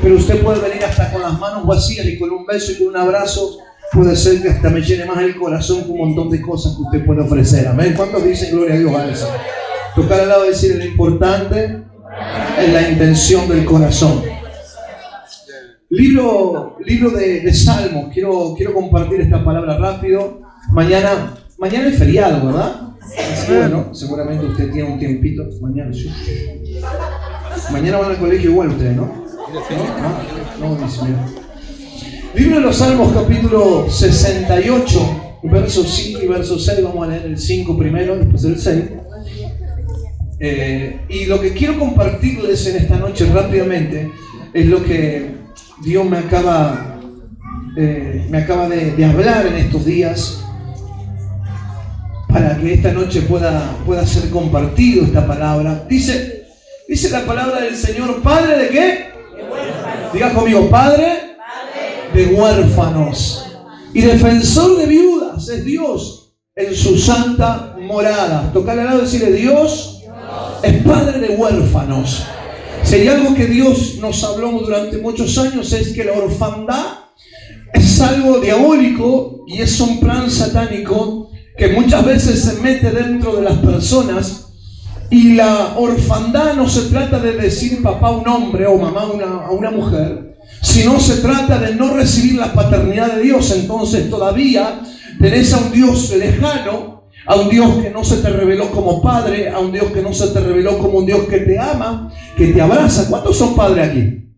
pero usted puede venir hasta con las manos vacías y con un beso y con un abrazo puede ser que hasta me llene más el corazón con un montón de cosas que usted puede ofrecer. Amén. ¿Cuántos dicen gloria a Dios a eso? Tocar al lado y decir, lo importante es la intención del corazón. Libro de Salmos. Quiero compartir esta palabra rápido. Mañana es feriado, ¿verdad? Así que bueno, seguramente usted tiene un tiempito. Mañana van al colegio igual ustedes, ¿no? No, dice, mira. Libro de los Salmos, capítulo 68, versos 5 y verso 6. Vamos a leer el 5 primero, después el 6. Y lo que quiero compartirles en esta noche rápidamente es lo que Dios me acaba de hablar en estos días para que esta noche pueda ser compartido esta palabra. Dice la palabra del Señor, ¿Padre de qué? Diga conmigo, Padre de huérfanos y defensor de viudas es Dios en su santa morada. Tocarle al lado y decirle, Dios es Padre de huérfanos. Si hay algo que Dios nos habló durante muchos años es que la orfandad es algo diabólico y es un plan satánico que muchas veces se mete dentro de las personas. Y la orfandad no se trata de decir papá a un hombre o mamá a una mujer, sino se trata de no recibir la paternidad de Dios. Entonces todavía tenés a un Dios lejano, a un Dios que no se te reveló como padre, a un Dios que no se te reveló como un Dios que te ama, que te abraza. ¿Cuántos son padres aquí?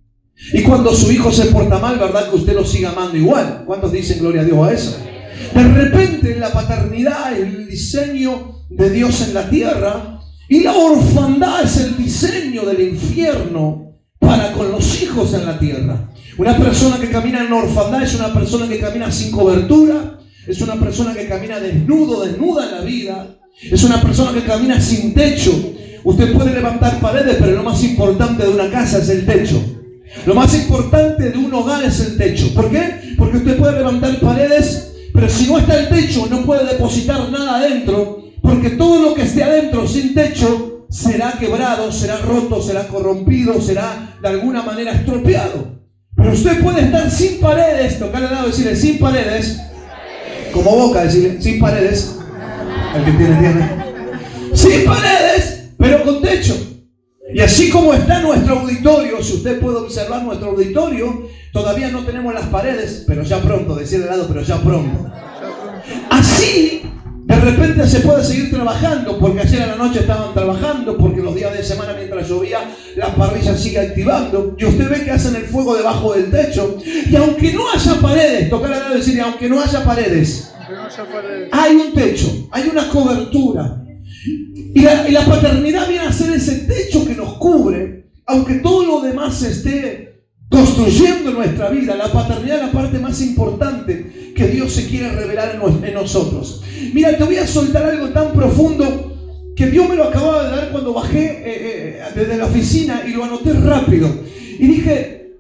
Y cuando su hijo se porta mal, ¿verdad que usted lo sigue amando igual? ¿Cuántos dicen gloria a Dios a eso? De repente la paternidad es el diseño de Dios en la tierra. Y la orfandad es el diseño del infierno para con los hijos en la tierra. Una persona que camina en orfandad es una persona que camina sin cobertura, es una persona que camina desnuda en la vida, es una persona que camina sin techo. Usted puede levantar paredes, pero lo más importante de una casa es el techo. Lo más importante de un hogar es el techo. ¿Por qué? Porque usted puede levantar paredes, pero si no está el techo, no puede depositar nada adentro. Porque todo lo que esté adentro sin techo será quebrado, será roto, será corrompido, será de alguna manera estropeado. Pero usted puede estar sin paredes, tocarle al lado y decirle sin paredes, como Boca, decirle sin paredes, el que tiene, sin paredes, pero con techo. Y así como está nuestro auditorio, si usted puede observar nuestro auditorio, todavía no tenemos las paredes, pero ya pronto, decirle al lado, pero ya pronto. Así, de repente se puede seguir trabajando, porque ayer a la noche estaban trabajando, porque los días de semana mientras llovía la parrilla sigue activando y usted ve que hacen el fuego debajo del techo. Y aunque no haya paredes, tocar al lado y decir, aunque no haya paredes, hay un techo, hay una cobertura. Y la paternidad viene a ser ese techo que nos cubre, aunque todo lo demás se esté construyendo en nuestra vida. La paternidad es la parte más importante que Dios se quiere revelar en nosotros. Mira, te voy a soltar algo tan profundo que Dios me lo acababa de dar cuando bajé desde la oficina y lo anoté rápido. Y dije,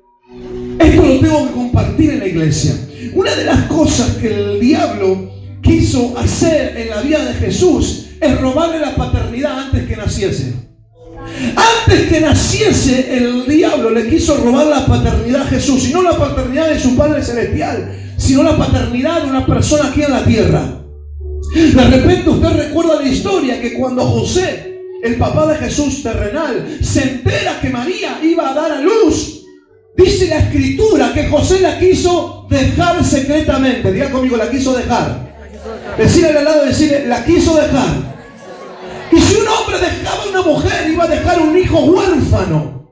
esto lo tengo que compartir en la iglesia. Una de las cosas que el diablo quiso hacer en la vida de Jesús es robarle la paternidad antes que naciese. Antes que naciese, el diablo le quiso robar la paternidad a Jesús, y no la paternidad de su Padre Celestial, sino la paternidad de una persona aquí en la tierra. De repente usted recuerda la historia que cuando José, el papá de Jesús terrenal, se entera que María iba a dar a luz, dice la Escritura que José la quiso dejar secretamente. Diga conmigo, la quiso dejar. Decirle al lado, decirle, la quiso dejar. Y si un hombre dejaba a una mujer, iba a dejar un hijo huérfano.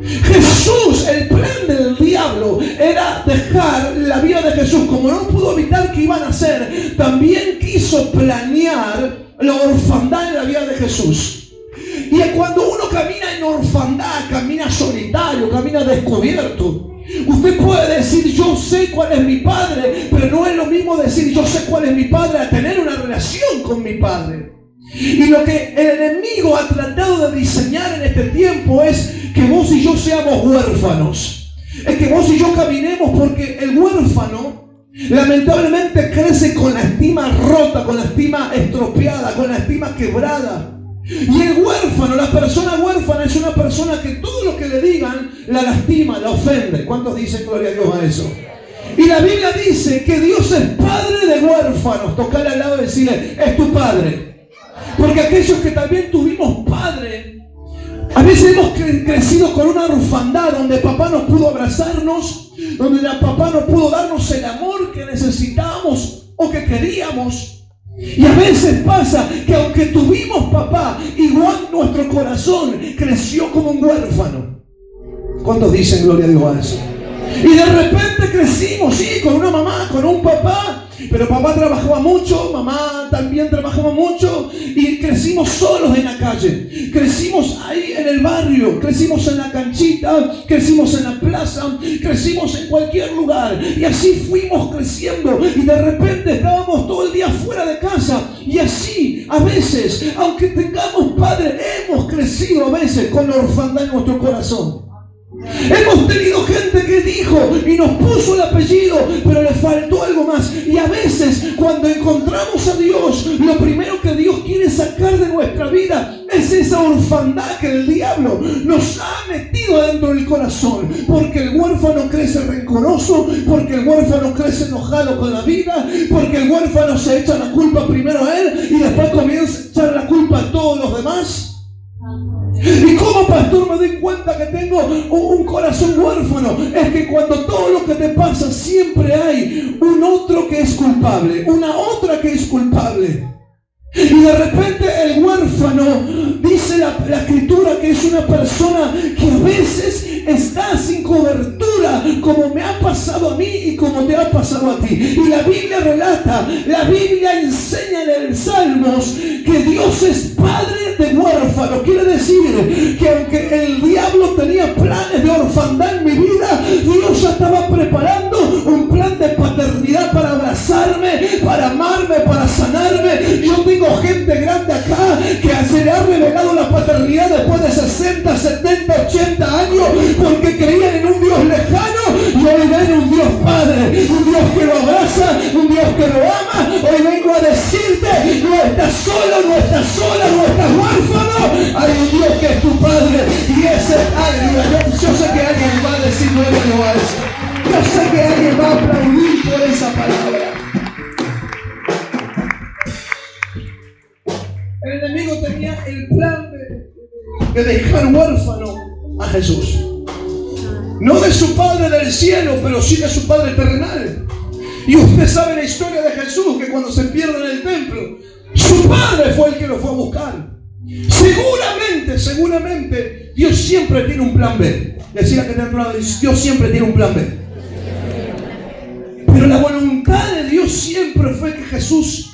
Jesús, el plan del diablo era dejar la vida de Jesús. Como no pudo evitar que iban a hacer, también quiso planear la orfandad en la vida de Jesús. Y cuando uno camina en orfandad, camina solitario, camina descubierto. Usted puede decir, yo sé cuál es mi padre, pero no es lo mismo decir, yo sé cuál es mi padre, a tener una relación con mi padre. Y lo que el enemigo ha tratado de diseñar en este tiempo es que vos y yo seamos huérfanos. Es que vos y yo caminemos, porque el huérfano lamentablemente crece con la estima rota, con la estima estropeada, con la estima quebrada. Y el huérfano, la persona huérfana es una persona que todo lo que le digan la lastima, la ofende. ¿Cuántos dicen gloria a Dios a eso? Y la Biblia dice que Dios es padre de huérfanos. Tocarle al lado y decirle, es tu padre. Porque aquellos que también tuvimos padre, a veces hemos crecido con una orfandad donde papá no pudo abrazarnos, donde papá no pudo darnos el amor que necesitábamos o que queríamos. Y a veces pasa que aunque tuvimos papá, igual nuestro corazón creció como un huérfano. ¿Cuántos dicen gloria a Dios a eso? Y de repente crecimos, sí, con una mamá, con un papá, pero papá trabajaba mucho, mamá también trabajaba mucho, y crecimos solos en la calle, crecimos ahí en el barrio, crecimos en la canchita, crecimos en la plaza, crecimos en cualquier lugar, y así fuimos creciendo, y de repente estábamos todo el día fuera de casa, y así a veces, aunque tengamos padre, hemos crecido a veces con la orfandad en nuestro corazón. Hemos tenido gente que dijo y nos puso el apellido, pero le faltó algo más. Y a veces cuando encontramos a Dios, lo primero que Dios quiere sacar de nuestra vida es esa orfandad que el diablo nos ha metido dentro del corazón. Porque el huérfano crece rencoroso, porque el huérfano crece enojado con la vida, porque el huérfano se echa la culpa primero a él y después comienza a echar la culpa a todos los demás. Y como pastor me doy cuenta que tengo un corazón huérfano. Es que cuando todo lo que te pasa siempre hay un otro que es culpable, una otra que es culpable. Y de repente el huérfano, dice la escritura, que es una persona que a veces está sin cobertura, como me ha pasado a mí y como te ha pasado a ti. Y la Biblia relata, la Biblia enseña en el Salmos que Dios es padre de huérfano. Quiere decir que aunque el diablo tenía planes de orfandad en mi vida, Dios ya estaba preparando un plan de paternidad para abrazarme, para amarme, para sanarme. Yo tengo gente grande acá que se le ha revelado la paternidad después de 60, 70, 80 años, porque creían en un Dios lejano y hoy ven un Dios padre, un Dios que lo abraza, un Dios que lo ama. Hoy vengo a decirte, no estás solo, no estás sola, no estás huérfano. Hay un Dios que es tu padre y ese es alguien. Yo sé que alguien va a decir nuevo a eso. Yo sé que alguien va a aplaudir por esa palabra. El enemigo tenía el plan de dejar huérfano a Jesús. No de su Padre del cielo, pero sí de su Padre terrenal. Y usted sabe la historia de Jesús, que cuando se pierde en el templo, su Padre fue el que lo fue a buscar. Seguramente, Dios siempre tiene un plan B. Decía que Dios siempre tiene un plan B. Pero la voluntad de Dios siempre fue que Jesús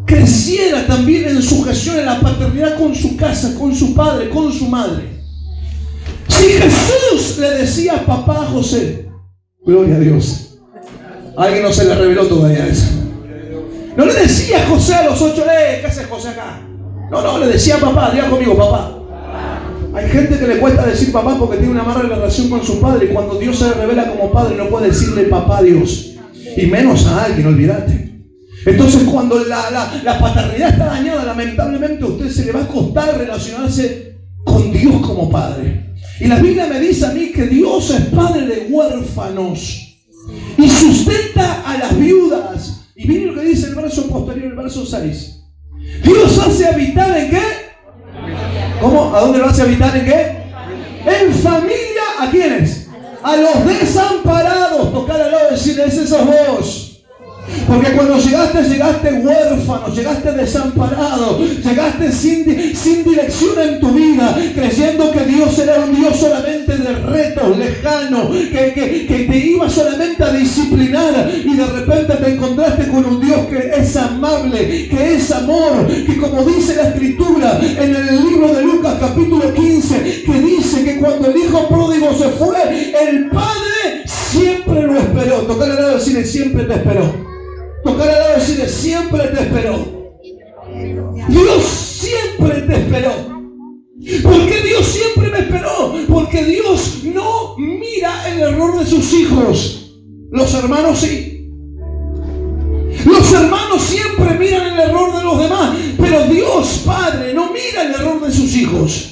creciera también en sujeción en la paternidad con su casa, con su padre, con su madre. Si Jesús le decía papá a José, gloria a Dios, a alguien no se le reveló todavía eso. No le decía José a los 8, ¿qué hace José acá? No, le decía papá, diga conmigo papá. Hay gente que le cuesta decir papá porque tiene una mala relación con su padre, y cuando Dios se le revela como padre no puede decirle papá a Dios, y menos a alguien, olvídate. Entonces cuando la paternidad está dañada, lamentablemente a usted se le va a costar relacionarse con Dios como padre. Y la Biblia me dice a mí que Dios es padre de huérfanos y sustenta a las viudas. Y miren lo que dice el verso posterior, el verso 6. Dios hace habitar ¿en qué? ¿Cómo? ¿A dónde lo hace habitar? ¿En qué? En familia. ¿A quiénes? A los desamparados. Tocar al lado y decirle, ese sos vos. Porque cuando llegaste huérfano, llegaste desamparado, llegaste sin dirección en tu vida, creyendo que Dios era un Dios solamente de retos, lejano, que te iba solamente a disciplinar, y de repente te encontraste con un Dios que es amable, que es amor, que como dice la Escritura en el libro de Lucas capítulo 15, que dice que cuando el hijo pródigo se fue, el padre siempre lo esperó. Tocar al lado y decirle, siempre te esperó. Tocar al lado y decirle, siempre te esperó. Dios siempre te esperó. ¿Por qué Dios siempre me esperó? Porque Dios no mira el error de sus hijos. Los hermanos sí. Los hermanos siempre siempre miran el error de los demás, pero Dios Padre no mira el error de sus hijos.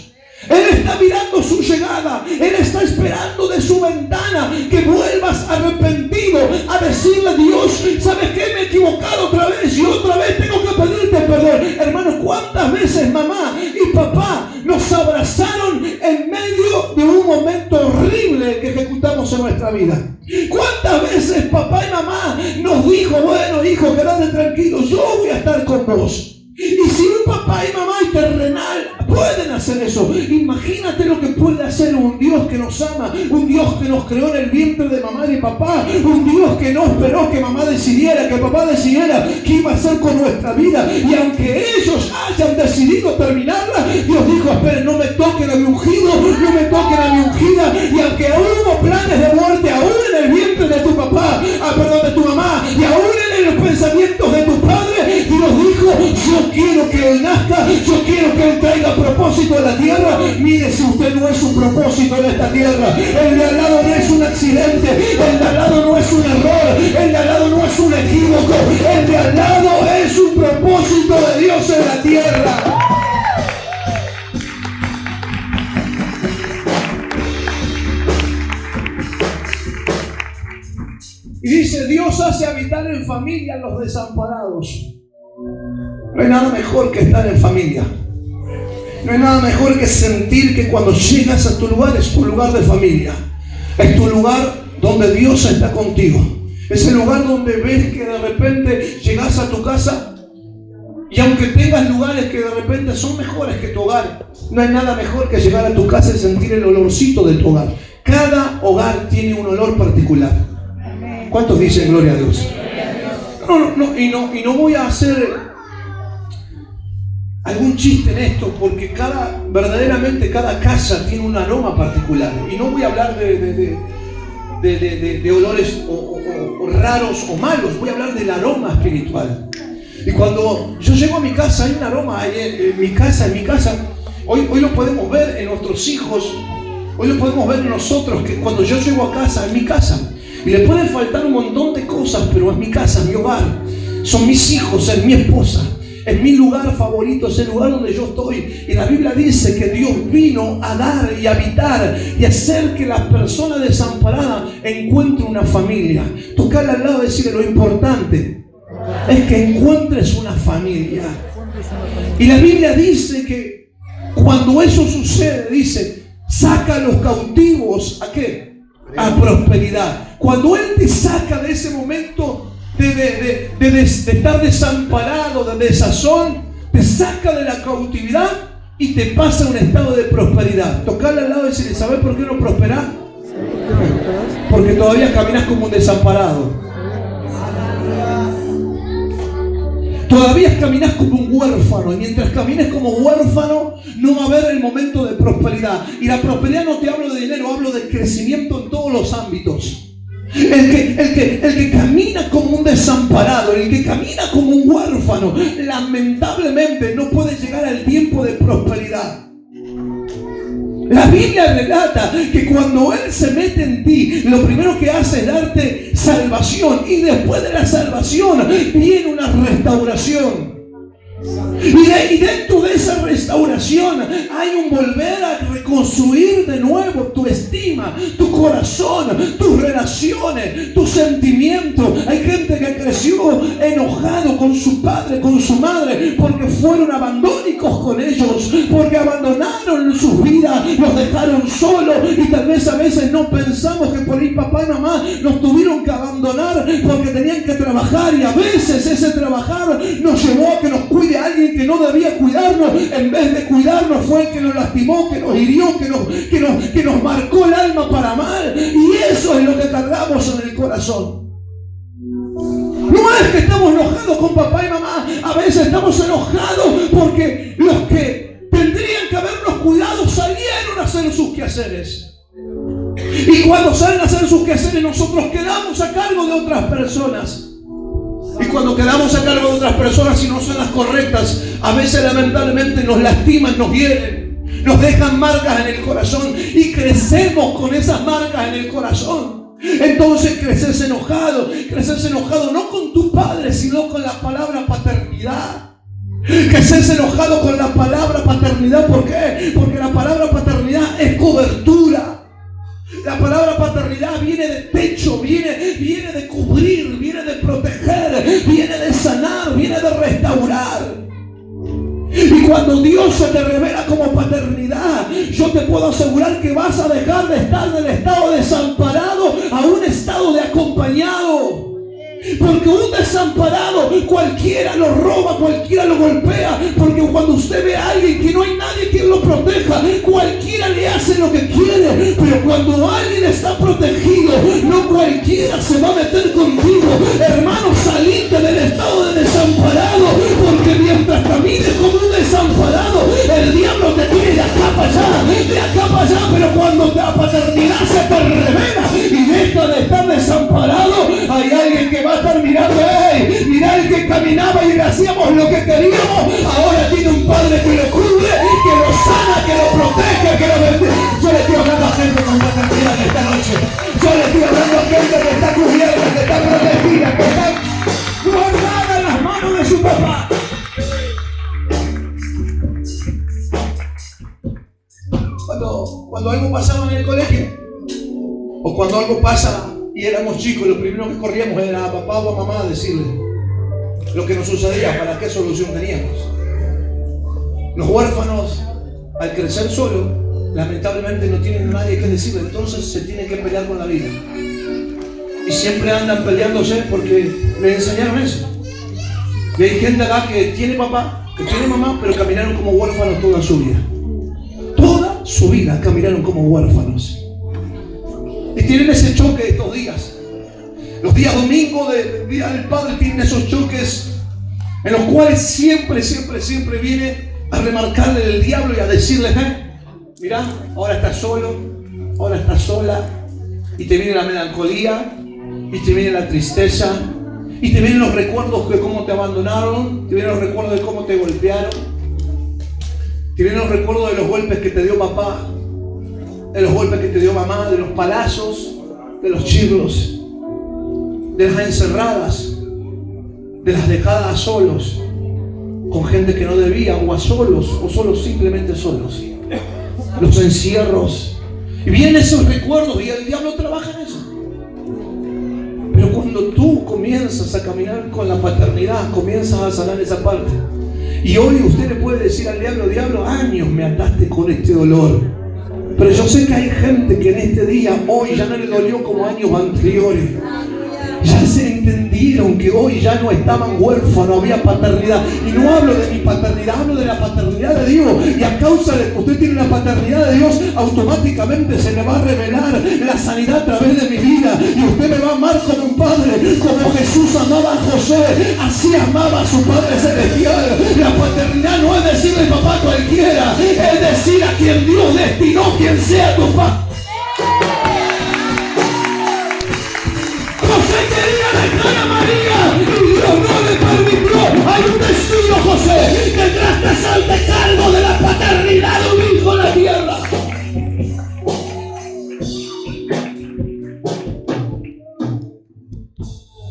Él está mirando su llegada. Él está esperando de su ventana que vuelvas arrepentido a decirle: Dios, ¿sabes qué? Me he equivocado otra vez y otra vez tengo que pedirte perdón. Hermanos, ¿cuántas veces mamá y papá nos abrazaron en medio de un momento horrible que ejecutamos en nuestra vida? ¿Cuántas veces papá y mamá nos dijo: bueno, hijo, quédate tranquilo, yo voy a estar con vos? Y si un papá y mamá terrenal pueden hacer eso, imagínate lo que puede hacer un Dios que nos ama, un Dios que nos creó en el vientre de mamá y papá, un Dios que no esperó que mamá decidiera, que papá decidiera qué iba a hacer con nuestra vida. Y aunque ellos hayan decidido terminarla, Dios dijo: esperen, no me toquen a mi ungido, no me toquen a mi ungida. Y aunque hubo planes de muerte aún en el vientre de tu papá, de tu mamá, y aún en los pensamientos de tu padre, Dios dijo: yo quiero que él nazca, yo quiero que él traiga propósito en la tierra. Mire, si usted no es un propósito en esta tierra, el de al lado no es un accidente, el de al lado no es un error, el de al lado no es un equívoco, el de al lado es un propósito de Dios en la tierra. Y dice: Dios hace habitar en familia a los desamparados. No hay nada mejor que estar en familia. No hay nada mejor que sentir que cuando llegas a tu lugar es tu lugar de familia. Es tu lugar donde Dios está contigo. Es el lugar donde ves que de repente llegas a tu casa y aunque tengas lugares que de repente son mejores que tu hogar, no hay nada mejor que llegar a tu casa y sentir el olorcito de tu hogar. Cada hogar tiene un olor particular. ¿Cuántos dicen gloria a Dios? No voy a hacer algún chiste en esto, porque verdaderamente cada casa tiene un aroma particular. Y no voy a hablar de olores o raros o malos, voy a hablar del aroma espiritual. Y cuando yo llego a mi casa, hay un aroma en mi casa. Hoy lo podemos ver en nuestros hijos, hoy lo podemos ver en nosotros, que cuando yo llego a casa, en mi casa, y le pueden faltar un montón de cosas, pero es mi casa, es mi hogar, son mis hijos, es mi esposa, es mi lugar favorito, es el lugar donde yo estoy. Y la Biblia dice que Dios vino a dar y habitar y hacer que la persona desamparada encuentre una familia. Tocarle al lado y decirle: lo importante es que encuentres una familia. Y la Biblia dice que cuando eso sucede, dice: saca a los cautivos ¿a qué? A prosperidad. Cuando Él te saca de ese momento de estar desamparado, de desazón, te saca de la cautividad y te pasa a un estado de prosperidad. Tocarle al lado y decirle: ¿sabes por qué no prosperás? Porque todavía caminas como un desamparado. Todavía caminas como un huérfano, y mientras camines como huérfano no va a haber el momento de prosperidad. Y la prosperidad no te hablo de dinero, hablo de crecimiento en todos los ámbitos. El que camina como un desamparado, el que camina como un huérfano, lamentablemente no puede llegar al tiempo de prosperidad. La Biblia relata que cuando Él se mete en ti, lo primero que hace es darte salvación, y después de la salvación viene una restauración. Y dentro de esa restauración hay un volver a reconstruir de nuevo tu estima, tu corazón, tus relaciones, tus sentimientos. Hay gente que creció enojado con su padre, con su madre, porque fueron abandónicos con ellos, porque abandonaron sus vidas, los dejaron solos. Y tal vez a veces no pensamos que por ahí papá y mamá nos tuvieron que abandonar porque tenían que trabajar, y a veces ese trabajar nos llevó a que nos cuide alguien que no debía cuidarnos. En vez de cuidarnos fue el que nos lastimó, que nos hirió, que nos marcó el alma para mal. Y eso es lo que cargamos en el corazón. No es que estamos enojados con papá y mamá, a veces estamos enojados porque los que tendrían que habernos cuidado salieron a hacer sus quehaceres. Y cuando salen a hacer sus quehaceres, nosotros quedamos a cargo de otras personas. Y cuando quedamos a cargo de otras personas y no son las correctas, a veces lamentablemente nos lastiman, nos hieren, nos dejan marcas en el corazón, y crecemos con esas marcas en el corazón. En Entonces creces enojado no con tu padre, sino con la palabra paternidad. Creces enojado con la palabra paternidad. ¿Por qué? Porque la palabra paternidad es cobertura. La palabra paternidad viene de techo, viene de cubrir, viene de proteger, viene de sanar, viene de restaurar. Y cuando Dios se te revela como paternidad, yo te puedo asegurar que vas a dejar de estar del estado desamparado a un estado de acompañado. Porque un desamparado cualquiera lo roba, cualquiera lo golpea. Porque cuando usted ve a alguien que no hay nadie quien lo proteja, cualquiera le hace lo que quiere. Pero cuando alguien está protegido, no cualquiera se va a meter contigo. Hermano, salite del estado de desamparado, porque mientras camines como un desamparado, el diablo te tiene de acá para allá, pero cuando la paternidad se te revela y deja de estar desamparado, hay alguien que va a estar mirando. Mira el que caminaba y le hacíamos lo que queríamos, ahora tiene un padre que lo cubre, que lo sana, que lo protege, que lo bendice. Yo le estoy hablando a gente con paternidad esta noche. Yo le estoy hablando a gente que está cubierta, que está protegida, que está guardada en las manos de su papá. Cuando algo pasaba en el colegio, o cuando algo pasa y éramos chicos, lo primero que corríamos era a papá o a mamá a decirle lo que nos sucedía, para qué solución teníamos. Los huérfanos, al crecer solos, lamentablemente no tienen nadie que decirle, entonces se tienen que pelear con la vida. Y siempre andan peleándose porque les enseñaron eso. Y hay gente acá que tiene papá, que tiene mamá, pero caminaron como huérfanos toda su vida. Toda su vida caminaron como huérfanos. Y tienen ese choque estos días. Los días domingos del Día del Padre tienen esos choques en los cuales siempre viene a remarcarle el diablo y a decirles, mirá, ahora estás solo, ahora estás sola, y te viene la melancolía, y te viene la tristeza, y te vienen los recuerdos de cómo te abandonaron, te vienen los recuerdos de cómo te golpearon, te vienen los recuerdos de los golpes que te dio papá, de los golpes que te dio mamá, de los palazos, de los chirlos, de las encerradas, de las dejadas solos, con gente que no debía, o a solos, o solos, simplemente solos. Los encierros. Y vienen esos recuerdos y el diablo trabaja en eso. Pero cuando tú comienzas a caminar con la paternidad, comienzas a sanar esa parte. Y hoy usted le puede decir al diablo, diablo, años me ataste con este dolor. Pero yo sé que hay gente que en este día, hoy ya no le dolió como años anteriores. Ya se entendieron que hoy ya no estaban huérfanos, había paternidad. Y no hablo de mi paternidad, hablo de la paternidad de Dios. Y a causa de que usted tiene la paternidad de Dios, automáticamente se le va a revelar la sanidad a través de mi vida. Y usted me va a amar como un padre, como Jesús amaba a José, así amaba a su Padre Celestial. La paternidad no es decirle papá cualquiera, es decir a quien Dios destinó, quien sea tu padre. José quería dejar a María y Dios no le permitió. Hay un testigo, José, que tras de hacerte cargo de la paternidad de un hijo en la tierra.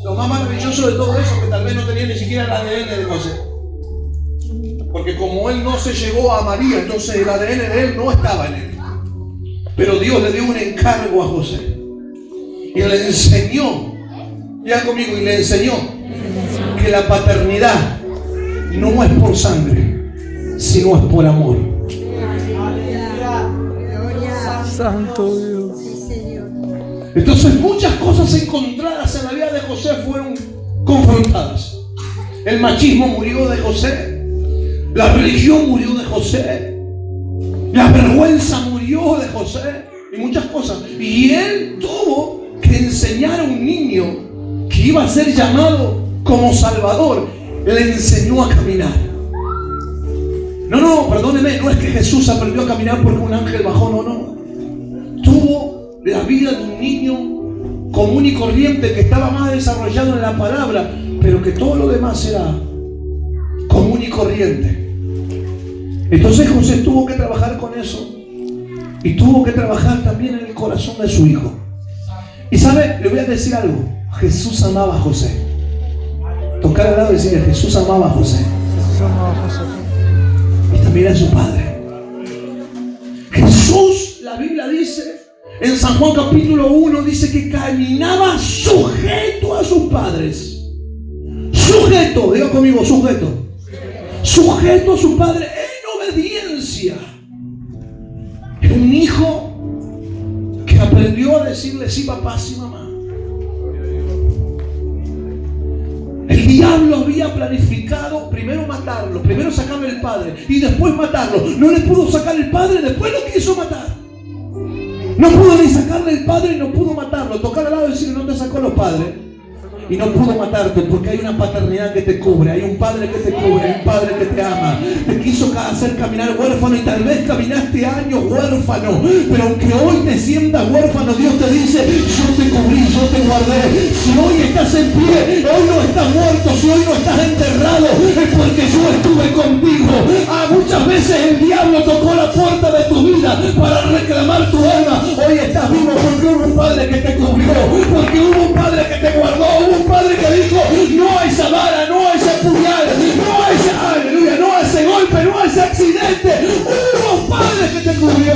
Lo más maravilloso de todo eso es que tal vez no tenía ni siquiera el ADN de José. Porque como él no se llegó a María, entonces el ADN de él no estaba en él. Pero Dios le dio un encargo a José. Y le enseñó, ya conmigo, y le enseñó que la paternidad no es por sangre, sino es por amor. Santo Dios. Entonces muchas cosas encontradas en la vida de José fueron confrontadas. El machismo murió de José, la religión murió de José, la vergüenza murió de José y muchas cosas. Y él tuvo que enseñar a un niño que iba a ser llamado como Salvador. Le enseñó a caminar. No, perdóneme, no es que Jesús aprendió a caminar porque un ángel bajó, no. Tuvo la vida de un niño común y corriente que estaba más desarrollado en la palabra, pero que todo lo demás era común y corriente. Entonces José tuvo que trabajar con eso y tuvo que trabajar también en el corazón de su hijo. Y sabe, le voy a decir algo. Jesús amaba a José. Tocar al lado y decirle, Jesús amaba a José. Y también a su padre. Jesús, la Biblia dice, en San Juan capítulo 1, dice que caminaba sujeto a sus padres. Sujeto, diga conmigo, sujeto. Sujeto a su padre en obediencia. Es un hijo que aprendió a decirle sí papá, sí mamá. El diablo había planificado primero matarlo, primero sacarle el padre y después matarlo. No le pudo sacar el padre, después lo quiso matar. No pudo ni sacarle el padre y no pudo matarlo. Tocar al lado y decirle, no te sacó los padres y no pudo matarte, porque hay una paternidad que te cubre, hay un padre que te cubre, hay un padre que te ama. Te quiso hacer caminar huérfano y tal vez caminaste años huérfano, pero aunque hoy te sientas huérfano, Dios te dice, yo te cubrí, yo te guardé. Si hoy estás en pie, hoy no estás muerto, si hoy no estás enterrado, es porque yo estuve contigo. Muchas veces el diablo tocó la puerta de tu vida para reclamar tu alma. Hoy estás vivo porque hubo un padre que te cubrió, porque hubo un padre que te guardó, hubo un padre que dijo, no a esa vara, no a ese puñal, no a ese, aleluya, no a ese golpe, no a ese accidente. Hubo un padre que te cubrió.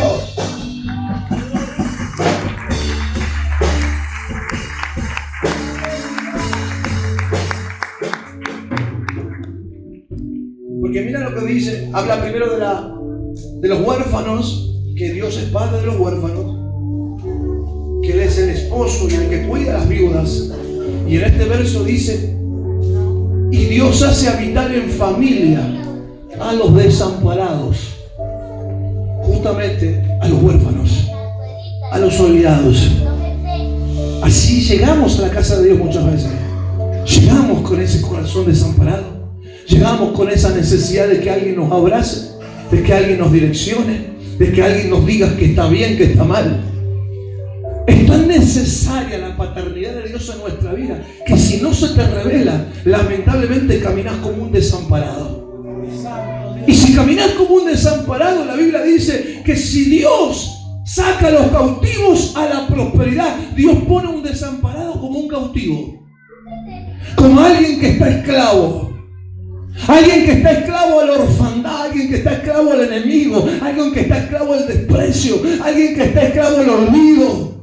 Porque mira lo que dice, habla primero de los huérfanos, que Dios es padre de los huérfanos, que Él es el esposo y el que cuida a las viudas. Y en este verso dice, y Dios hace habitar en familia a los desamparados, justamente a los huérfanos, a los olvidados. Así llegamos a la casa de Dios muchas veces. Llegamos con ese corazón desamparado. Llegamos con esa necesidad de que alguien nos abrace, de que alguien nos direccione, de que alguien nos diga que está bien, que está mal. Es tan necesaria la paternidad de Dios en nuestra vida que si no se te revela, lamentablemente caminas como un desamparado. Y si caminas como un desamparado, la Biblia dice que si Dios saca a los cautivos a la prosperidad, Dios pone a un desamparado como un cautivo, como alguien que está esclavo. Alguien que está esclavo a la orfandad, alguien que está esclavo al enemigo, alguien que está esclavo al desprecio, alguien que está esclavo al olvido.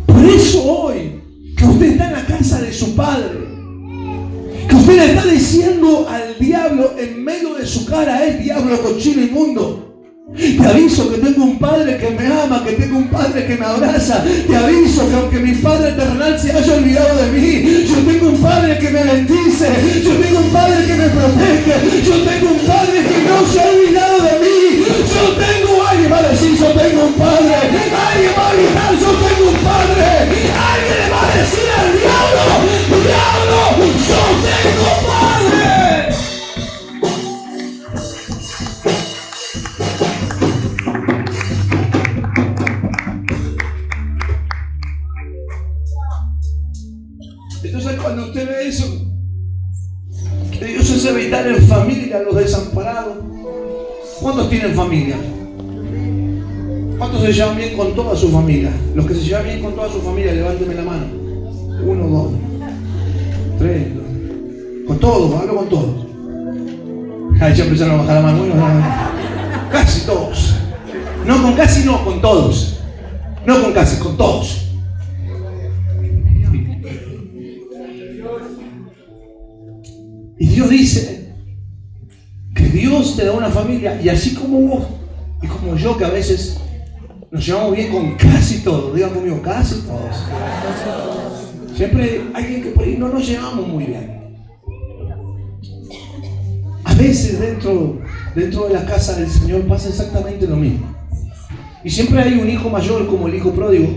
Por eso hoy, que usted está en la casa de su padre, que usted le está diciendo al diablo en medio de su cara, diablo cochino inmundo, te aviso que tengo un padre que me ama, que tengo un padre que me abraza. Te aviso que aunque mi padre terrenal se haya olvidado de mí, yo tengo un padre que me bendice, yo tengo un padre que me protege, yo tengo un padre que no se ha olvidado de mí. Yo tengo, alguien va a decir, yo tengo un padre, alguien va a gritar, yo tengo un padre, alguien le va a decir al diablo, diablo, yo tengo padre. Entonces cuando usted ve eso, que Dios hace habitar en familia a los desamparados. ¿Cuántos tienen familia? ¿Cuántos se llevan bien con toda su familia? Los que se llevan bien con toda su familia, levánteme la mano. 1, 2, 3. Con todos, hablo con todos. Ahí ya empezaron a bajar la mano. Bueno, casi todos. No con casi, no, con todos. No con casi, con todos. Y Dios dice que Dios te da una familia, y así como vos y como yo, que a veces nos llevamos bien con casi todos, digan conmigo, casi todos. Siempre hay alguien que por ahí no nos llevamos muy bien. A veces dentro de la casa del Señor pasa exactamente lo mismo. Y siempre hay un hijo mayor como el hijo pródigo,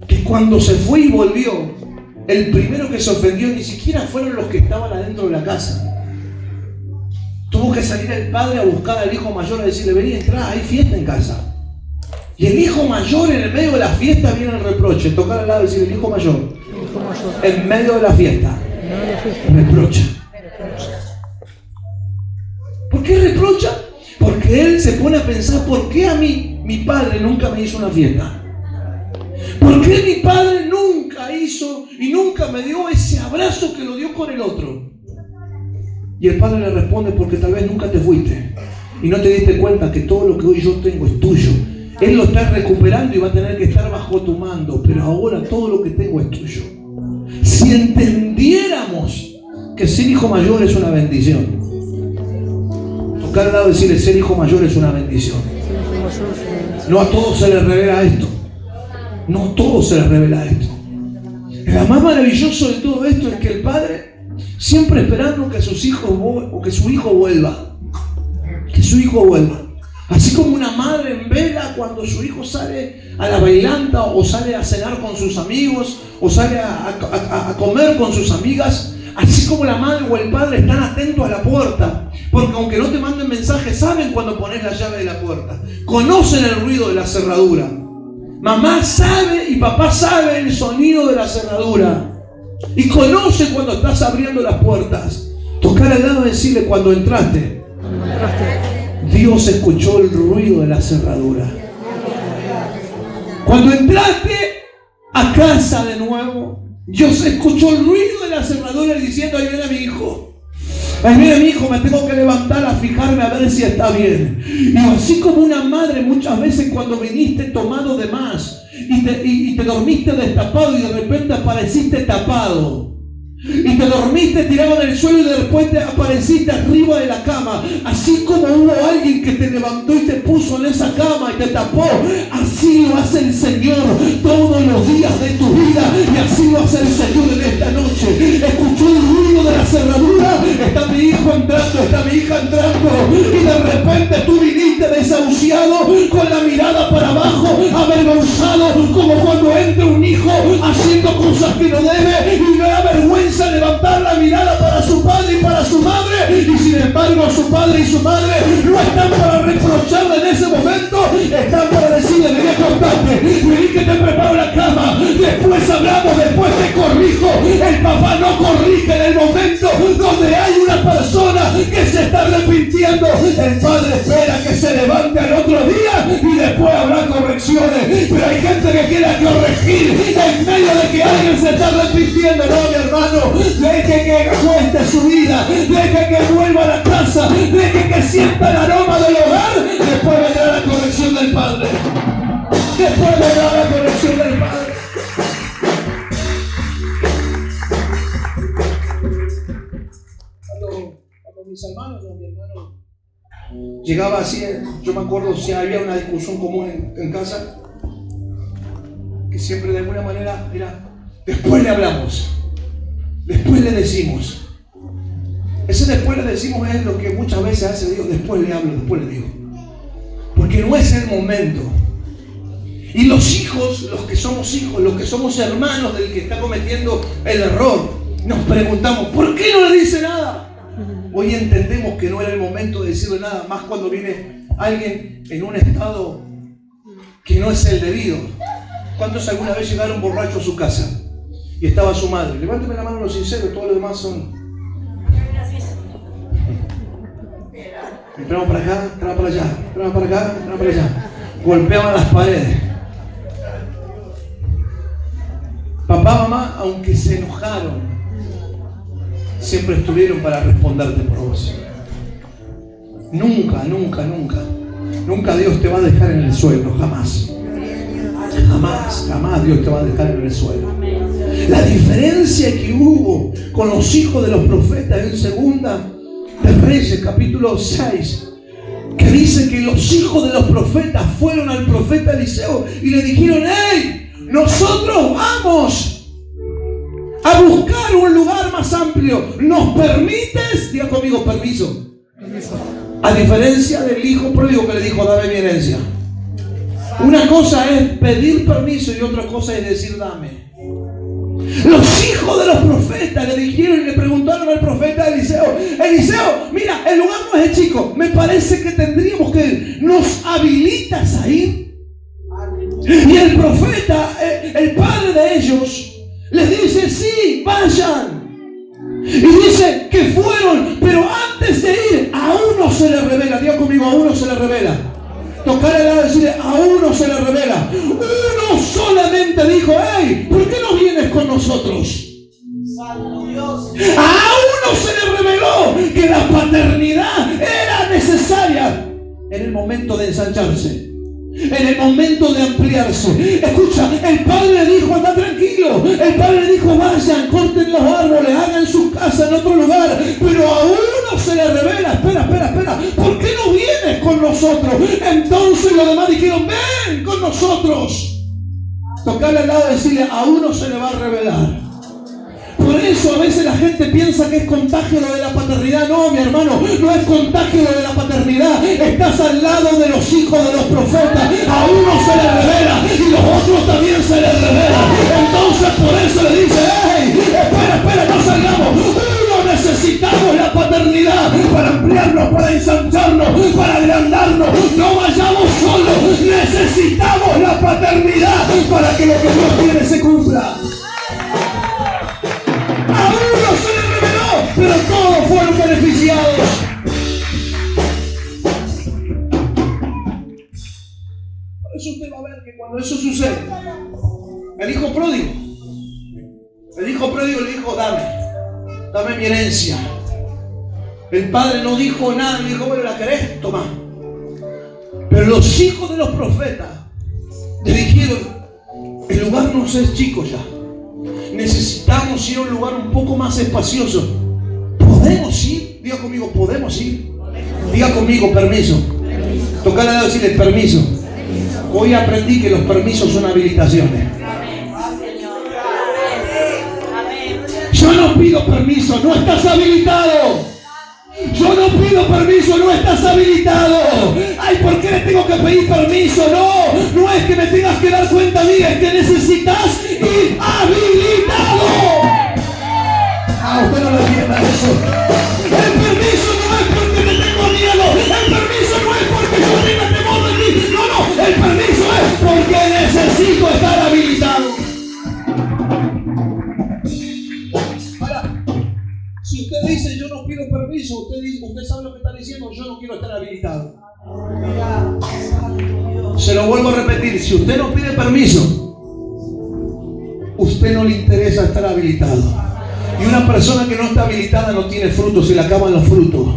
que cuando se fue y volvió, el primero que se ofendió ni siquiera fueron los que estaban adentro de la casa. Tuvo que salir el padre a buscar al hijo mayor, a decirle, vení, entrá, hay fiesta en casa. Y el hijo mayor, en el medio de la fiesta, viene el reproche. Tocar al lado y decir, el hijo mayor, en medio de la fiesta, reprocha. ¿Por qué reprocha? Porque él se pone a pensar, ¿por qué a mí, mi padre, nunca me hizo una fiesta? ¿Por qué mi padre nunca hizo y nunca me dio ese abrazo que lo dio con el otro? Y el padre le responde: porque tal vez nunca te fuiste y no te diste cuenta que todo lo que hoy yo tengo es tuyo. Él lo está recuperando y va a tener que estar bajo tu mando, pero ahora todo lo que tengo es tuyo. Si entendiéramos que ser hijo mayor es una bendición. Tocar al lado y decirle: ser hijo mayor es una bendición. No a todos se les revela esto. No a todos se les revela esto. Lo más maravilloso de todo esto es que el padre, siempre esperando que sus hijos o que su hijo vuelva. Que su hijo vuelva. Así como una madre en vela cuando su hijo sale a la bailanta o sale a cenar con sus amigos o sale a comer con sus amigas, así como la madre o el padre están atentos a la puerta, porque aunque no te manden mensajes, saben cuando pones la llave de la puerta, conocen el ruido de la cerradura. Mamá sabe y papá sabe el sonido de la cerradura y conoce cuando estás abriendo las puertas. Tocar al lado y decirle: cuando entraste, Dios escuchó el ruido de la cerradura. Cuando entraste a casa de nuevo, Dios escuchó el ruido de la cerradura diciendo: ahí viene mi hijo. Ahí viene mi hijo, me tengo que levantar a fijarme a ver si está bien. Y así como una madre, muchas veces cuando viniste tomado de más y te dormiste destapado y de repente apareciste tapado. Y te dormiste tirado en el suelo y después te apareciste arriba de la cama. Así como hubo alguien que te levantó y te puso en esa cama y te tapó, así lo hace el Señor todos los días de tu vida. Y así lo hace el Señor en esta noche. Escuchó el ruido de la cerradura. Está mi hijo entrando, está mi hija entrando. Y de repente tú viniste desahuciado, con la mirada para abajo, avergonzado, como cuando entra un hijo haciendo cosas que no debe y no da vergüenza levantar la mirada para su padre y para su madre, y sin embargo su padre y su madre no están para reprocharle en ese momento, están para decirle: vení a acostarte, vení que te preparo la cama, después hablamos, después te corrijo. El papá no corrige en el momento donde hay una persona que se está arrepintiendo. El padre espera que se levante al otro día y después habrá correcciones, pero hay gente que quiere corregir en medio de que alguien se está arrepintiendo. No, mi hermano, deje que cuente su vida, deje que vuelva a la casa, deje que sienta el aroma del hogar. Después vendrá la corrección del padre. Después vendrá la corrección del padre. Cuando mis hermanos o mi hermano llegaba así, yo me acuerdo si había una discusión común en casa, que siempre de alguna manera era: después le hablamos. Después le decimos. Ese después le decimos es lo que muchas veces hace Dios: después le hablo, después le digo. Porque no es el momento. Y los hijos, los que somos hijos, los que somos hermanos del que está cometiendo el error, nos preguntamos: ¿por qué no le dice nada? Hoy entendemos que no era el momento de decirle nada, más cuando viene alguien en un estado que no es el debido. ¿Cuántos alguna vez llegaron borrachos a su casa? Y estaba su madre. Levánteme la mano los sinceros, todos los demás son. Entramos para acá, entramos para allá, entramos para acá, entramos para allá. Golpeaban las paredes. Papá, mamá, aunque se enojaron, siempre estuvieron para responderte por vos. Nunca, nunca, nunca. Nunca Dios te va a dejar en el suelo, jamás. Jamás, jamás Dios te va a dejar en el suelo. La diferencia que hubo con los hijos de los profetas en Segunda de Reyes, capítulo 6, que dice que los hijos de los profetas fueron al profeta Eliseo y le dijeron: ¡hey! Nosotros vamos a buscar un lugar más amplio. ¿Nos permites? Diga conmigo: permiso. A diferencia del hijo pródigo que le dijo: dame mi herencia. Una cosa es pedir permiso y otra cosa es decir: dame. Los hijos de los profetas le dijeron y le preguntaron al profeta Eliseo: Eliseo, mira, el lugar no es chico, me parece que tendríamos que ir. ¿Nos habilitas a ir? Y el profeta, el padre de ellos, les dice: sí, vayan. Y dice que fueron, pero antes de ir, a uno se le revela. Diga conmigo: a uno se le revela. Tocar al lado y decirle, a uno se le revela. Uno solamente dijo, hey, ¿por qué no vienes con nosotros? Santo Dios. A uno se le reveló que la paternidad era necesaria en el momento de ensancharse, en el momento de ampliarse. Escucha, el padre le dijo, anda tranquilo. El padre le dijo, vayan, corten los árboles, hagan su casa en otro lugar. Pero a uno se le revela, espera, ¿por qué no vienes con nosotros? Entonces los demás dijeron, ven con nosotros. Tocarle al lado y decirle, a uno se le va a revelar. Por eso a veces la gente piensa que es contagio lo de la paternidad. No, mi hermano, no es contagio lo de la paternidad. Estás al lado de los hijos de los profetas. A uno se le revela y los otros también se les revela. Entonces por eso le dice, hey, espera, no salgamos. Uno necesitamos la paternidad para ampliarnos, para ensancharnos, para agrandarnos. No vayamos solos. Necesitamos la paternidad para que lo que Dios quiere se cumpla. A uno se le reveló, pero todos fueron beneficiados. Por eso usted va a ver que cuando eso sucede, el hijo pródigo le dijo, dame mi herencia. El padre no dijo nada, le dijo, bueno, ¿la querés? Toma. Pero los hijos de los profetas le dijeron, el lugar no es chico ya. Necesitamos ir a un lugar un poco más espacioso. ¿Podemos ir? Diga conmigo, ¿podemos ir? Diga conmigo, permiso. Tocarle al lado y decirle, permiso. Hoy aprendí que los permisos son habilitaciones. Yo no pido permiso, no estás habilitado. Yo no pido permiso, no estás habilitado. Ay, ¿por qué le tengo que pedir permiso? No es que me tengas que dar cuenta a mí, es que necesitas ir habilitado. Usted no le entienda eso. El permiso no es porque te tengo miedo. El permiso no es porque yo tenga temor de ti. No, el permiso es porque necesito estar habilitado. Si usted dice yo no pido permiso, usted sabe lo que está diciendo, yo no quiero estar habilitado. Se lo vuelvo a repetir, si usted no pide permiso, usted no le interesa estar habilitado. Y una persona que no está habilitada no tiene frutos, se le acaban los frutos.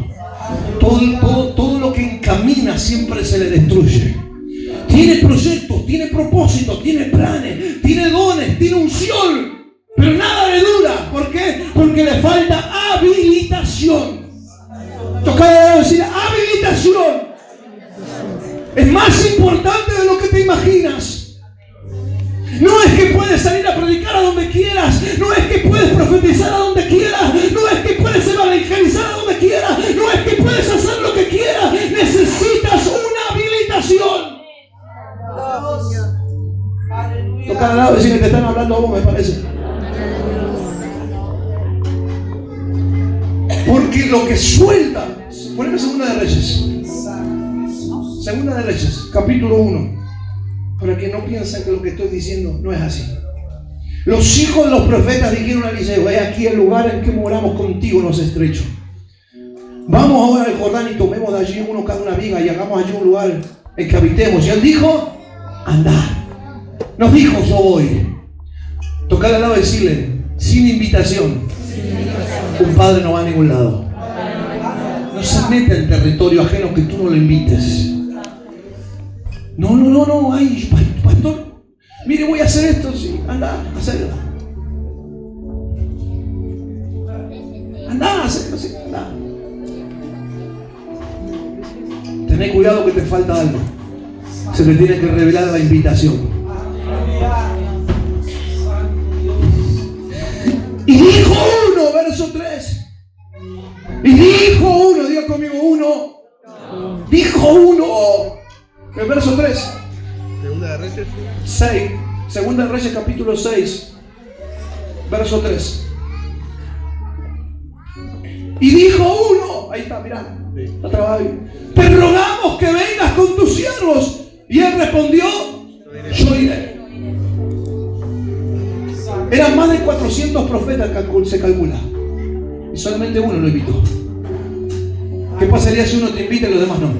Todo lo que encamina siempre se le destruye. Tiene proyectos, tiene propósitos, tiene planes, tiene dones, tiene unción, pero nada le dura. ¿Por qué? Porque le falta habilitación. Toca decir habilitación. Es más importante de lo que te imaginas. No es que puedes salir a predicar a donde quieras. No es que puedes profetizar a donde quieras. No es que puedes evangelizar a donde quieras. No es que puedes hacer lo que quieras. Necesitas una habilitación. Toca al lado y decir que te están hablando a vos, me parece. Porque lo que suelta. Poneme Segunda de Reyes. Segunda de Reyes, capítulo 1. Para que no piensen que lo que estoy diciendo no es así. Los hijos de los profetas dijeron a Eliseo: he aquí el lugar en que moramos contigo en los estrechos. Vamos ahora al Jordán y tomemos de allí uno cada una viga y hagamos allí un lugar en que habitemos. Y él dijo: andad. Nos dijo: yo voy. Tocar al lado y decirle: sin invitación, un padre no va a ningún lado. No se mete en territorio ajeno que tú no lo invites. No, ay, pastor, mire, voy a hacer esto, sí, anda, hacerlo. Anda, hacerlo, sí, anda. Tené cuidado que te falta algo. Se te tiene que revelar la invitación. Y dijo uno, verso 3. Y dijo uno, diga conmigo uno. Dijo uno. El verso 3. Segunda de Reyes 6. Segunda de Reyes capítulo 6. Verso 3. Y dijo uno. Ahí está, mirá. Está trabajado. Te rogamos que vengas con tus siervos. Y él respondió: yo iré. Eran más de 400 profetas, se calcula. Y solamente uno lo invitó. ¿Qué pasaría si uno te invita y los demás no?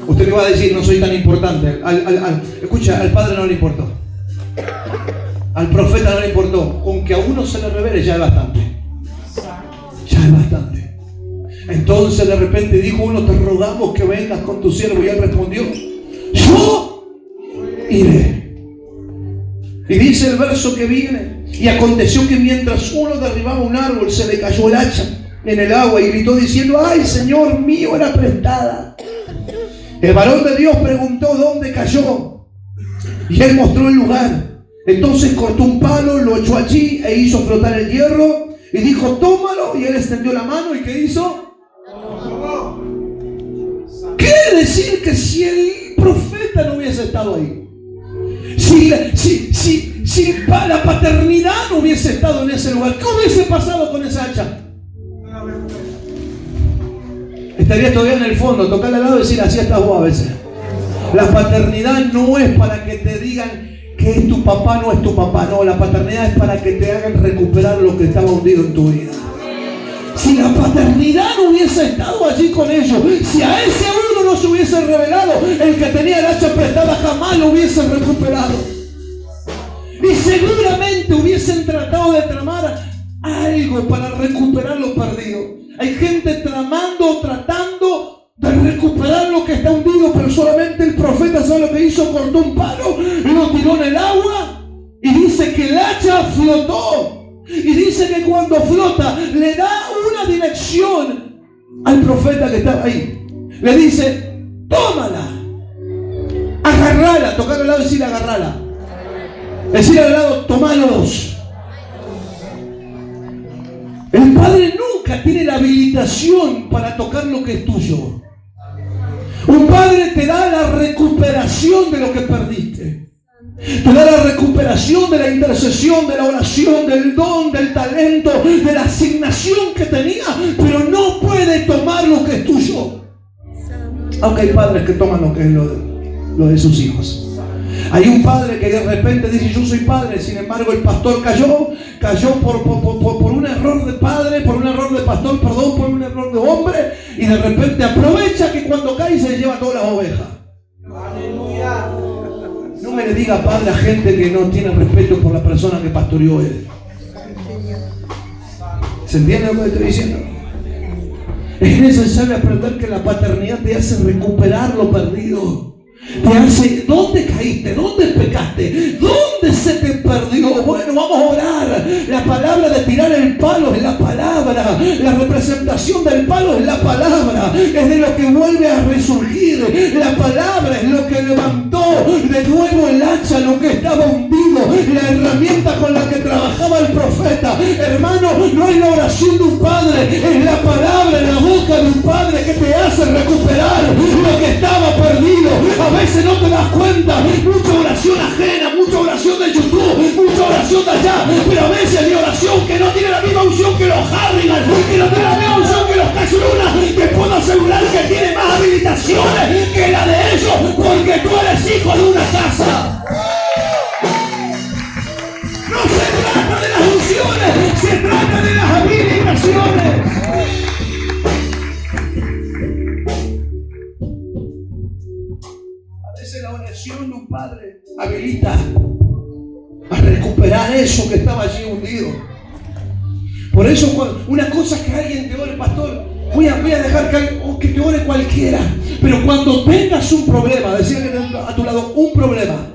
Usted le va a decir, no soy tan importante. Escucha, al padre no le importó. Al profeta no le importó. Con que a uno se le revele ya es bastante. Ya es bastante. Entonces de repente dijo uno, te rogamos que vengas con tu siervo. Y él respondió, yo iré. Y dice el verso que viene, y aconteció que mientras uno derribaba un árbol, se le cayó el hacha en el agua y gritó diciendo, ay, Señor mío, era prestada. El varón de Dios preguntó dónde cayó, y él mostró el lugar. Entonces cortó un palo, lo echó allí e hizo flotar el hierro y dijo, tómalo. Y él extendió la mano y ¿qué hizo? Quiere decir que si el profeta no hubiese estado ahí, si la paternidad no hubiese estado en ese lugar, ¿qué hubiese pasado con esa hacha? Estaría todavía en el fondo, tocarle al lado y decir, así estás vos a veces. La paternidad no es para que te digan que es tu papá, no es tu papá. No, la paternidad es para que te hagan recuperar lo que estaba hundido en tu vida. Si la paternidad no hubiese estado allí con ellos, si a ese uno no se hubiese revelado, el que tenía el hacha prestada jamás lo hubiese recuperado. Y seguramente hubiesen tratado de tramar algo para recuperar lo perdido. Hay gente tratando de recuperar lo que está hundido, pero solamente el profeta sabe lo que hizo, cortó un palo, lo tiró en el agua y dice que el hacha flotó. Y dice que cuando flota le da una dirección al profeta que estaba ahí. Le dice, tómala, agarrala, tocar al lado y decir agarrala. Decir al lado, tomalos. El padre nunca tiene la habilitación para tocar lo que es tuyo. Un padre te da la recuperación de lo que perdiste. Te da la recuperación de la intercesión, de la oración, del don, del talento, de la asignación que tenía, pero no puede tomar lo que es tuyo. Aunque hay padres que toman lo que es lo de sus hijos. Hay un padre que de repente dice, yo soy padre, sin embargo el pastor cayó por un error de padre, por un error de pastor, perdón, por un error de hombre, y de repente aprovecha que cuando cae se lleva todas las ovejas. Aleluya. No me le diga padre a gente que no tiene respeto por la persona que pastoreó él. ¿Se entiende lo que estoy diciendo? Es necesario aprender que la paternidad te hace recuperar lo perdido. Te hace, ¿dónde caíste? ¿Dónde pecaste? ¿Dónde se te perdió? Bueno, vamos a orar. La palabra de tirar el palo es la palabra. La representación del palo es la palabra. Es de lo que vuelve a resurgir. La palabra es lo que levantó de nuevo el hacha, lo que estaba hundido. La herramienta con la que trabajaba el profeta. Hermano, no es la oración de un padre, es la palabra en la boca de un padre que te hace recuperar lo que estaba perdido. A veces no te das cuenta, mucha oración ajena, mucha oración de YouTube, mucha oración de allá, pero a veces hay oración que no tiene la misma unción que los Harrigan, que no tiene la misma unción que los Cachuruna, que puedo asegurar que tiene más habilitaciones que la de ellos, porque tú eres hijo de una casa. No se trata de las unciones, se trata de las habilitaciones. La oración de un padre habilita a recuperar eso que estaba allí hundido. Por eso una cosa es que alguien te ore, pastor, voy a dejar que te ore cualquiera, pero cuando tengas un problema, decirle a tu lado, un problema,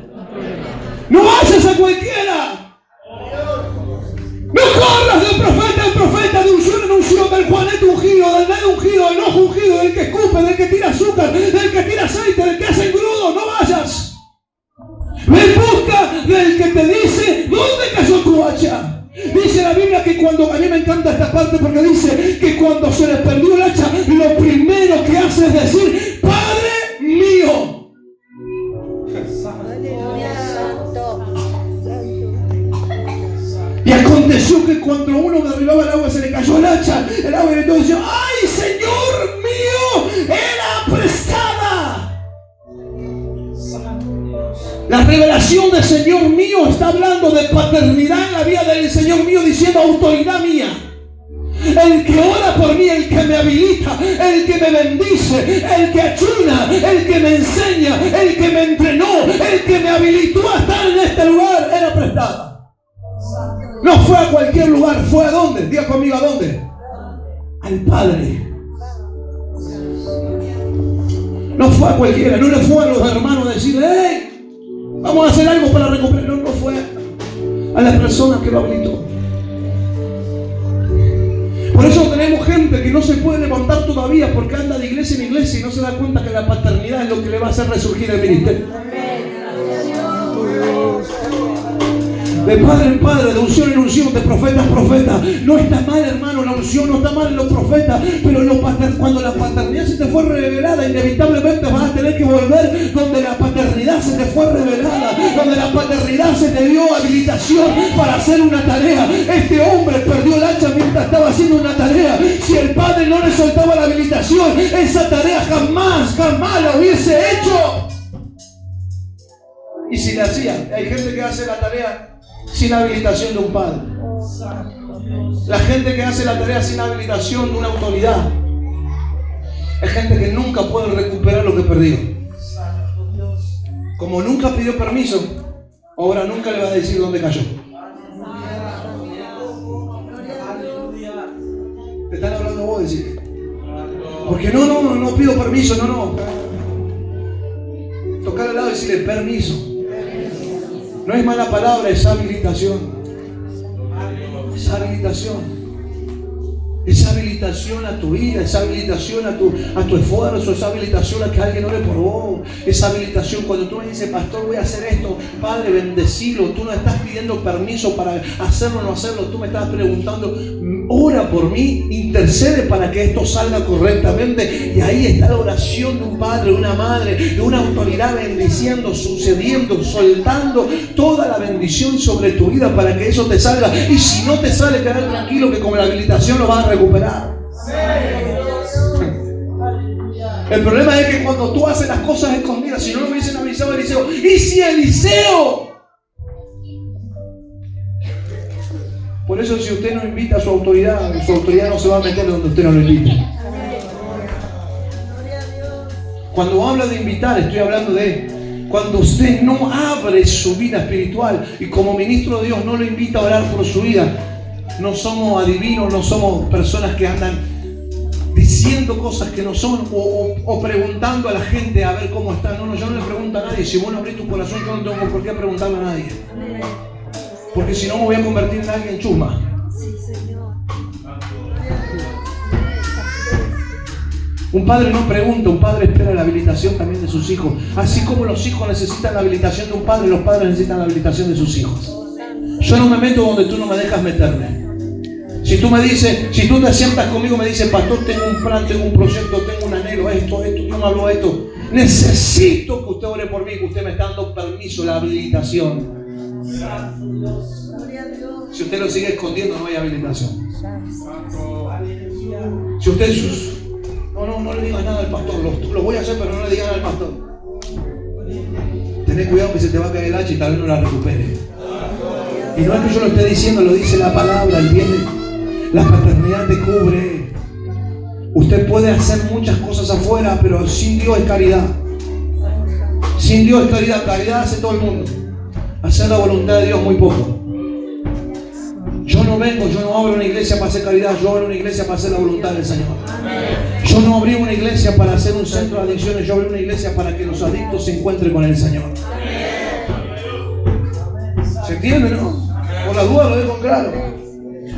no vayas a cualquiera. No corras del profeta en profeta, de unción en unción, del Juanete ungido, del Ned ungido, del ojo ungido, del que escupe, del que tira azúcar, del que tira aceite, del que hace engrudo. No vayas. Ve en busca del que te dice dónde cayó tu hacha. Dice la Biblia que cuando, a mí me encanta esta parte porque dice que cuando se les perdió el hacha, lo primero que hace es decir, Padre mío. Y aconteció que cuando uno derribaba el agua se le cayó el hacha. El agua gritó y decía, ¡ay, Señor mío! ¡Era prestada! La revelación del Señor mío está hablando de paternidad en la vida del Señor mío, diciendo autoridad mía. el que ora por mí, el que me habilita, el que me bendice, el que ayuna, el que me enseña, el que me entrenó, el que me habilitó a estar en este lugar, era prestada. No fue a cualquier lugar, fue a dónde. Diga conmigo, ¿a dónde? Al Padre. No fue a cualquiera, no le fue a los hermanos a decirle, hey, vamos a hacer algo para recuperar. No, no fue a la persona que lo habilitó. Por eso tenemos gente que no se puede levantar todavía porque anda de iglesia en iglesia y no se da cuenta que la paternidad es lo que le va a hacer resurgir el ministerio. De padre en padre, de unción en unción, de profeta en profeta. No está mal, hermano, la unción, no está mal en los profetas, pero cuando la paternidad se te fue revelada, inevitablemente vas a tener que volver donde la paternidad se te fue revelada, donde la paternidad se te dio habilitación para hacer una tarea. Este hombre perdió el hacha mientras estaba haciendo una tarea. Si el padre no le soltaba la habilitación, esa tarea jamás la hubiese hecho. Y si la hacía, hay gente que hace la tarea sin la habilitación de un padre. La gente que hace la tarea sin habilitación de una autoridad es gente que nunca puede recuperar lo que perdió. Como nunca pidió permiso, ahora nunca le va a decir dónde cayó. Te están hablando vos, decís. Porque no pido permiso, no. Tocar al lado y decirle permiso. No es mala palabra, es habilitación. Es habilitación. Es habilitación a tu vida, es habilitación a tu esfuerzo, es habilitación a que alguien ore por vos. Es habilitación cuando tú me dices, pastor, voy a hacer esto, Padre, bendecilo. Tú no estás pidiendo permiso para hacerlo o no hacerlo, tú me estás preguntando, ora por mí, intercede para que esto salga correctamente. Y ahí está la oración de un padre, de una madre, de una autoridad bendiciendo, sucediendo, soltando toda la bendición sobre tu vida para que eso te salga. Y si no te sale, quedar tranquilo que con la habilitación lo vas a recuperar. El problema es que cuando tú haces las cosas escondidas, si no lo hubiesen avisado a Eliseo, ¿y si Eliseo? Por eso si usted no invita a su autoridad no se va a meter donde usted no lo invite. Cuando hablo de invitar, estoy hablando de cuando usted no abre su vida espiritual y como ministro de Dios no lo invita a orar por su vida. No somos adivinos, no somos personas que andan diciendo cosas que no son o preguntando a la gente a ver cómo está. No, yo no le pregunto a nadie. Si vos no abrís tu corazón, yo no tengo por qué preguntarle a nadie. Porque si no me voy a convertir en alguien chusma. Un padre no pregunta, un padre espera la habilitación también de sus hijos. Así como los hijos necesitan la habilitación de un padre, los padres necesitan la habilitación de sus hijos. Yo no me meto donde tú no me dejas meterme. Si tú me dices, si tú te sientas conmigo y me dices, pastor, tengo un plan, tengo un proyecto, tengo un anhelo, esto, yo me hablo de esto. Necesito que usted ore por mí, que usted me está dando permiso, la habilitación. Si usted lo sigue escondiendo, no hay habilitación. Si usted, no le digas nada al pastor, lo voy a hacer, pero no le digas nada al pastor. Tenés cuidado que se te va a caer el hacha y tal vez no la recupere. Y no es que yo lo esté diciendo, lo dice la palabra, el bien. La paternidad te cubre. Usted puede hacer muchas cosas afuera, pero sin Dios es caridad. Sin Dios es caridad. Caridad hace todo el mundo. Hacer la voluntad de Dios muy poco. Yo no abro una iglesia para hacer caridad, yo abro una iglesia para hacer la voluntad del Señor. Yo no abrí una iglesia para hacer un centro de adicciones, yo abrí una iglesia para que los adictos se encuentren con el Señor. ¿Se entiende, no? Por la duda lo dejo claro.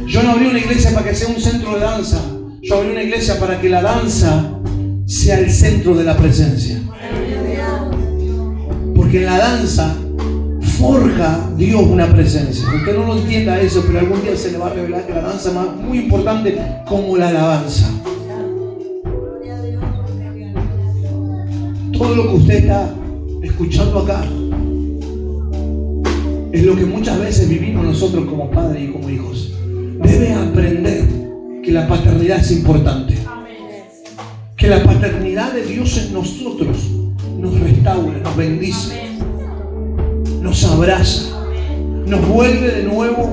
Yo no abrí una iglesia para que sea un centro de danza. Yo abrí una iglesia para que la danza sea el centro de la presencia. Porque en la danza forja Dios una presencia. Usted no lo entienda eso, pero algún día se le va a revelar que la danza es muy importante como la alabanza. Todo lo que usted está escuchando acá es lo que muchas veces vivimos nosotros como padres y como hijos. Debe aprender que la paternidad es importante. Que la paternidad de Dios en nosotros nos restaura, nos bendice, nos abraza, nos vuelve de nuevo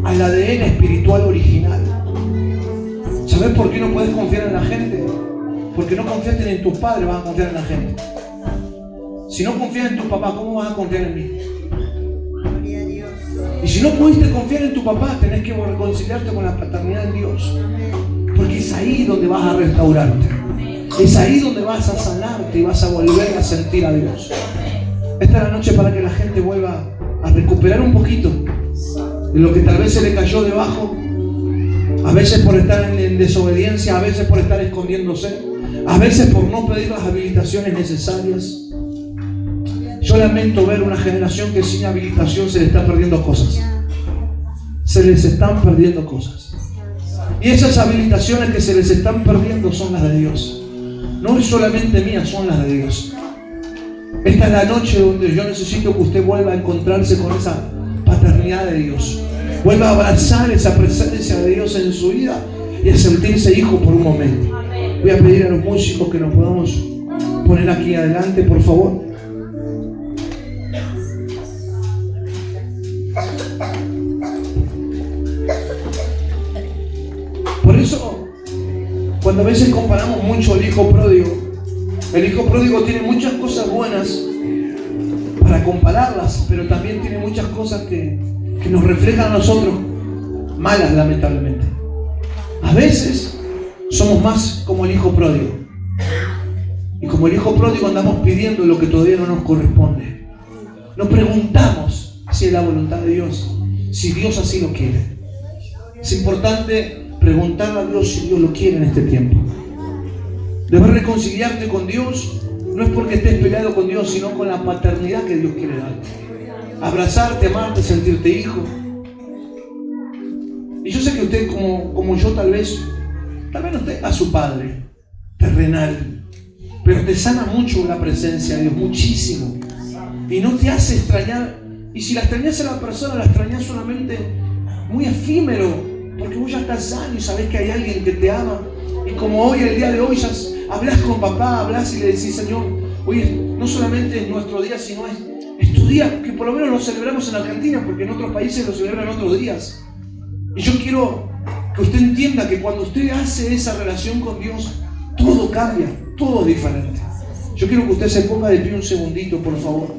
al ADN espiritual original. ¿Sabes por qué no puedes confiar en la gente? Porque no confiaste en tus padres, vas a confiar en la gente. Si no confías en tus papás, ¿cómo vas a confiar en mí? Y si no pudiste confiar en tu papá, tenés que reconciliarte con la paternidad de Dios. Porque es ahí donde vas a restaurarte. Es ahí donde vas a sanarte y vas a volver a sentir a Dios. Esta es la noche para que la gente vuelva a recuperar un poquito de lo que tal vez se le cayó debajo. A veces por estar en desobediencia, a veces por estar escondiéndose, a veces por no pedir las habilitaciones necesarias. Yo lamento ver una generación que sin habilitación se le está perdiendo cosas. Se les están perdiendo cosas. Y esas habilitaciones que se les están perdiendo son las de Dios. No es solamente mías, son las de Dios. Esta es la noche donde yo necesito que usted vuelva a encontrarse con esa paternidad de Dios. Vuelva a abrazar esa presencia de Dios en su vida y a sentirse hijo por un momento. Voy a pedir a los músicos que nos podamos poner aquí adelante, por favor. Por eso, cuando a veces comparamos mucho el hijo pródigo tiene muchas cosas buenas para compararlas, pero también tiene muchas cosas que nos reflejan a nosotros malas, lamentablemente. A veces somos más como el hijo pródigo. Y como el hijo pródigo andamos pidiendo lo que todavía no nos corresponde. Nos preguntamos si es la voluntad de Dios, si Dios así lo quiere. Es importante preguntarle a Dios si Dios lo quiere en este tiempo. Debes reconciliarte con Dios, no es porque estés peleado con Dios, sino con la paternidad que Dios quiere darte. Abrazarte, amarte, sentirte hijo. Y yo sé que usted, como yo, tal vez no tenga a su padre terrenal, pero te sana mucho la presencia de Dios, muchísimo. Y no te hace extrañar. Y si la extrañas a la persona, la extrañas solamente muy efímero, porque vos ya estás sano y sabés que hay alguien que te ama. Y como hoy, el día de hoy, ya hablas con papá, hablas y le decís: Señor, hoy no solamente es nuestro día, sino es tu día, que por lo menos lo celebramos en Argentina, porque en otros países lo celebran otros días. Y yo quiero que usted entienda que cuando usted hace esa relación con Dios, todo cambia, todo es diferente. Yo quiero que usted se ponga de pie un segundito, por favor.